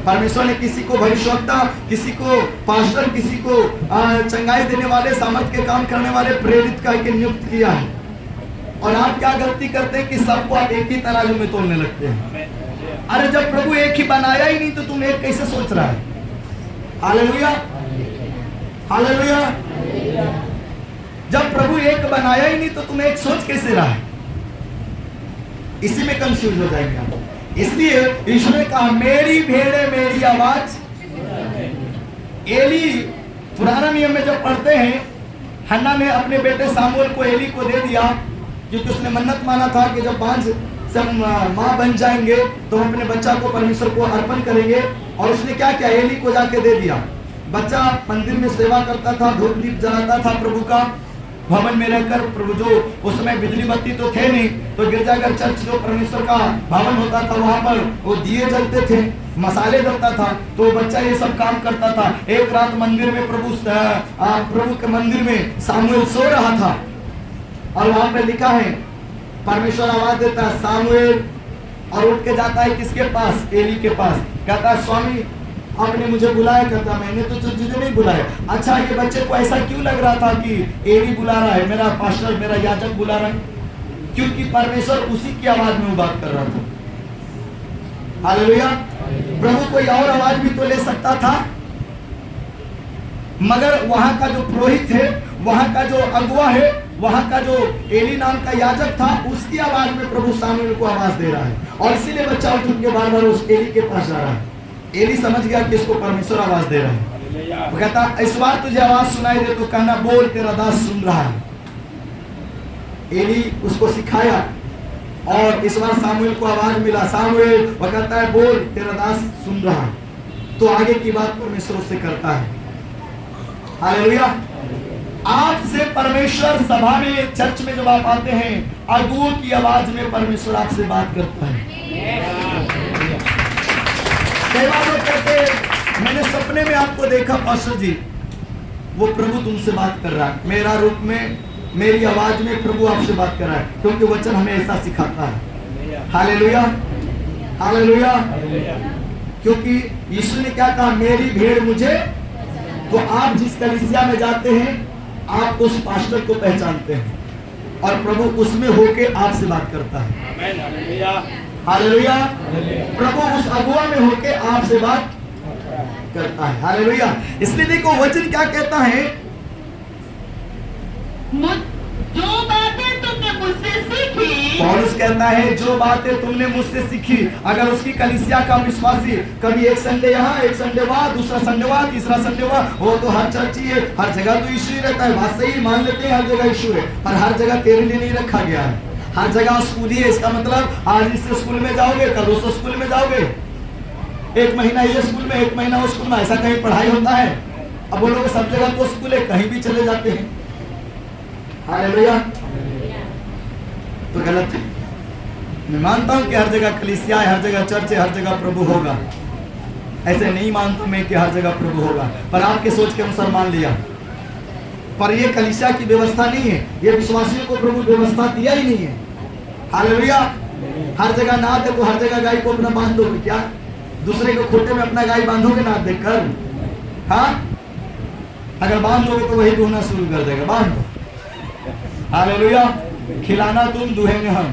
परमेश्वर ने किसी को भविष्यवक्ता, किसी को पास्टर, किसी को चंगाई देने वाले, सामर्थ के काम करने वाले प्रेरित करके नियुक्त किया है। और आप क्या गलती करते हैं कि सबको आप एक ही तराजू में तोलने लगते हैं। अरे जब प्रभु एक ही बनाया ही नहीं तो तुम एक कैसे सोच रहा है? Hallelujah, hallelujah. जब प्रभु एक बनाया ही नहीं तो तुम एक सोच कैसे रहा है? इसी में कंफ्यूज हो जाएंगे आप। इसलिए ईश्वर ने कहा मेरी भेड़ें मेरी आवाज। एली पुराना नियम में जब पढ़ते हैं, हन्ना ने अपने बेटे सामुएल को एली को दे दिया, क्योंकि उसने मन्नत माना था कि जब बांझ सब माँ बन जाएंगे तो हम अपने बच्चा को परमेश्वर को अर्पण करेंगे। और उसने क्या किया? एली को जाके दे दिया। बच्चा मंदिर में सेवा करता था, धूप दीप जलाता था प्रभु का, भवन में रहकर। प्रभु जो उस समय बिजली बत्ती तो थे नहीं, तो गिरजाघर चर्च जो परमेश्वर का भवन होता था वहां पर वो दिए जलते थे, मसाले जलता था, तो बच्चा ये सब काम करता था। एक रात मंदिर में प्रभु के मंदिर में सामुएल सो रहा था, और वहां पे लिखा है परमेश्वर आवाज देता है सामुएल, और उठ के जाता है किसके पास? एली के पास। कहता है स्वामी आपने मुझे बुलाया? कहता मैंने तो तुझे नहीं बुलाया। अच्छा ये बच्चे को ऐसा क्यों लग रहा था कि एली बुला रहा है, मेरा पास्टर, मेरा याजक बुला रहा है? क्योंकि परमेश्वर उसी की आवाज में वो बात कर रहा था। हालेलुया। प्रभु कोई और आवाज भी तो ले सकता था, मगर वहां का जो पुरोहित है, वहां का जो अगुआ है, वहां का जो एली नाम का याजक था, उसकी आवाज में प्रभु सामुएल को आवाज दे रहा है। और इसीलिए बच्चा उठ के बार बार उस एली के पास जा रहा है। एली समझ गया कि इसको परमेश्वर आवाज दे रहा है। वो कहता इस बार तुझे आवाज सुनाई दे तो कहना बोल तेरा दास सुन रहा है। एली उसको सिखाया, और इस बार सामुएल को आवाज मिला, सामुएल, वो कहता है बोल तेरा दास सुन रहा है। तो आगे की बात परमेश्वर उससे करता है। हालेलुया। आपसे परमेश्वर सभा में, चर्च में जब आप आते हैं, अगुओं की आवाज में परमेश्वर आपसे बात करता है। कहते मैंने सपने में आपको देखा पास्टर जी, वो प्रभु तुमसे बात कर रहा है, मेरा रूप में, मेरी आवाज में प्रभु आपसे बात कर रहा है, क्योंकि वचन हमें ऐसा सिखाता है। Hallelujah, hallelujah. क्योंकि यीशु ने क्या कहा? मेरी भेड़ मुझे। तो आप जिस कलीसिया में जाते हैं, आप उस पास्टर को पहचानते हैं, और प्रभु उसमें होके आपसे बात करता है। हालेलुया। प्रभु उस अगुआ में होके आपसे बात करता है। हालेलुया। इसलिए देखो वचन क्या कहता है, जो बातें तुमने मुझसे सीखी, पौलुस कहता है जो बातें तुमने मुझसे सीखी। अगर उसकी कलीसिया का विश्वासी कभी एक संडे यहाँ, एक संडे वहाँ, दूसरा संडे वहाँ, तीसरा संडे वहाँ, वो तो हर चर्च ही है, हर जगह तो यीशु ही रहता है। बात सही मान लेते हैं, हर जगह यीशु है, पर हर जगह तेरे लिए नहीं रखा गया है। हर जगह स्कूल ही है। इसका मतलब आज इस स्कूल में जाओगे, कल उस स्कूल में जाओगे, एक महीना ये स्कूल में, एक महीना उस स्कूल में, ऐसा कहीं पढ़ाई होता है? अब बोलोगे सब जगह तो स्कूल है, कहीं भी चले जाते हैं। हालेलुया। तो गलत है। मैं मानता हूं कि हर जगह कलीसिया है, हर जगह चर्च है, हर जगह प्रभु होगा। ऐसे नहीं मानता मैं कि हर जगह प्रभु होगा, पर आपके सोच के अनुसार मान लिया। पर ये कलीसिया की व्यवस्था नहीं है, ये विश्वासियों को प्रभु व्यवस्था दिया ही नहीं है। हालेलुया। हर जगह नाद है तो हर जगह गाय को अपना बांध दोगे क्या? दूसरे को खोटे में अपना गाय बांधोगे नाद देखकर? हाँ, अगर बांध दोगे तो वही दूहना शुरू कर देगा। बांध दो। हालेलुया। खिलाना तुम, दूहेंगे हम।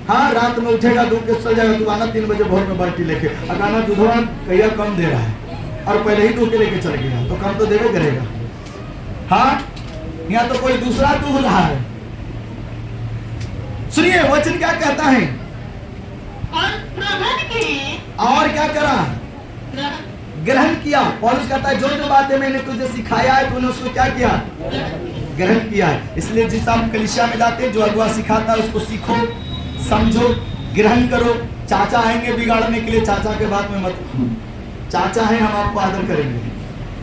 हाँ, रात में उठेगा, दूध के चल जाएगा, तू आना 3 बजे भोर में बाल्टी लेके, अगाना दूधवा कहिया कम दे रहा है, और पहले ही दूध के लेके चल गया तो कम तो देवे करेगा। हाँ, यहाँ तो कोई दूसरा दूध रहा है। सुनिए वचन क्या कहता है, और क्या करा? ग्रहण किया। पौलुस कहता है जो जो बातें मैंने तुझे सिखाया है, तूने उसको क्या किया? ग्रहण किया है। इसलिए जिस आप कलीसिया में जाते हैं, जो अगुआ सिखाता है उसको सीखो, समझो, ग्रहण करो। चाचा आएंगे बिगाड़ने के लिए, चाचा के बात में मत। चाचा है, हम आपको आदर करेंगे।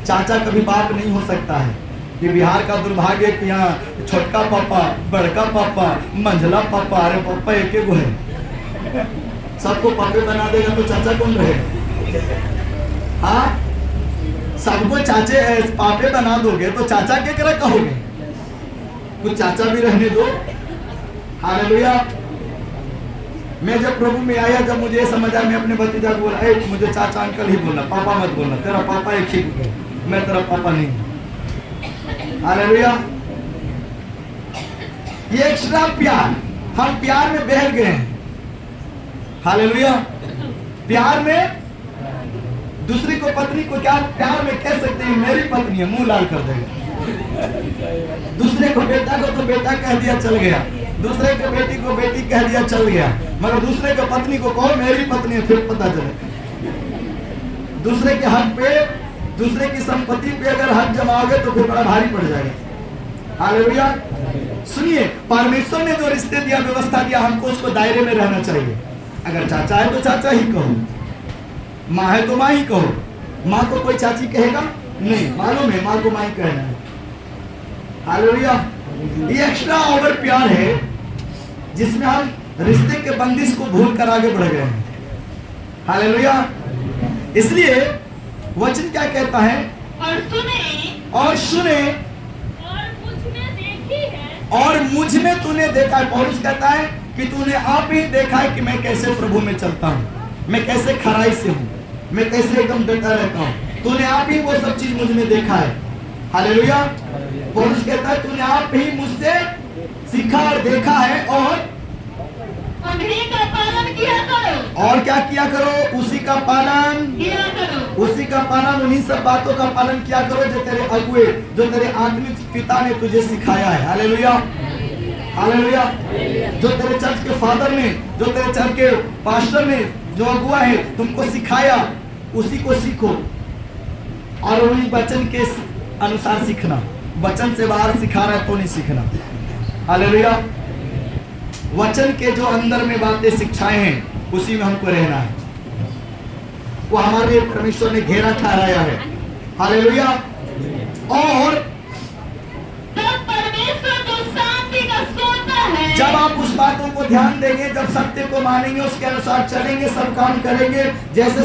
चाचा कभी बाप नहीं हो सकता है। ये बिहार का दुर्भाग्य है कि यहाँ छोटका पापा, बड़का पापा, मंझला पापा, अरे पापा एक एक है, सबको पापे बना देगा तो चाचा कौन रहे? हाँ, सबको चाचे पापे बना दोगे तो चाचा के तरह कहोगे? कुछ चाचा भी रहने दो। हालेलुया। मैं जब प्रभु में आया, जब मुझे समझ आया, मैं अपने भतीजा को बोला, "ए, मुझे चाचा अंकल ही बोलना, पापा मत बोलना, तेरा पापा एक ही है, मैं तेरा पापा नहीं हूं।" हालेलुया। ये एक्स्ट्रा प्यार, हम प्यार में बह गए हैं। हालेलुया। प्यार में दूसरी को, पत्नी को क्या प्यार में कह सकते हैं, मेरी पत्नी है, मुंह लाल कर देगा। दूसरे को बेटा को तो बेटा कह दिया, चल गया। दूसरे को बेटी को बेटी कह दिया, चल गया। मगर दूसरे को पत्नी को कहो मेरी पत्नी है, फिर पता चले। दूसरे के हक पे, दूसरे की संपत्ति पे अगर हक जमाओगे तो फिर बड़ा भारी पड़ जाएगा। हालेलुया। सुनिए, परमेश्वर ने जो रिश्ते दिया, व्यवस्था दिया, हमको उसको दायरे में रहना चाहिए। अगर चाचा है तो चाचा ही कहो, माँ है तो माँ ही कहो। माँ को कोई चाची कहेगा नहीं, मालूम है, माँ को माँ ही कहना है। हालेलुया। ये एक्स्ट्रा ओवर प्यार है जिसमें हम रिश्ते के बंदिश को भूल कर आगे बढ़ गए हैं। हालेलुया। इसलिए वचन क्या कहता है, और सुने, और सुने, और मुझ में देखी है, और मुझ में तूने देखा है। पौलुस कहता है कि तूने आप ही देखा है कि मैं कैसे प्रभु में चलता हूँ, मैं कैसे खराई से हूँ, मैं कैसे एकदम डटा रहता हूँ। तूने आप ही वो सब चीज मुझ में देखा है। हालेलुया। पौलुस कहता है तूने आप ही मुझसे सीखा और देखा है, और उन्हीं का पालन किया करो, और क्या किया करो, उसी का पालन, किया करो। उसी का पालन, उन्हीं सब बातों का पालन किया करो जो तेरे अगुए, जो तेरे आत्मिक पिता ने तुझे सिखाया है। हालेलुया। हालेलुया। जो तेरे चर्च के फादर ने, जो तेरे चर्च के पास्टर ने, जो अगुआ है, तुमको सिखाया, उसी को सीखो और उन्हीं वचन के अनुसार सीखना। वचन से बाहर सिखा रहा है तो नहीं सीखना। हालेलुया। वचन के जो अंदर में बातें, शिक्षाएं हैं, उसी में हमको रहना है। वो हमारे लिए परमेश्वर ने घेरा ठहराया है। हालेलुया। और तब परमेश्वर जो शांति का सोता है, जब आप उस बातों को ध्यान देंगे, जब सत्य को मानेंगे, उसके अनुसार चलेंगे, सब काम करेंगे, जैसे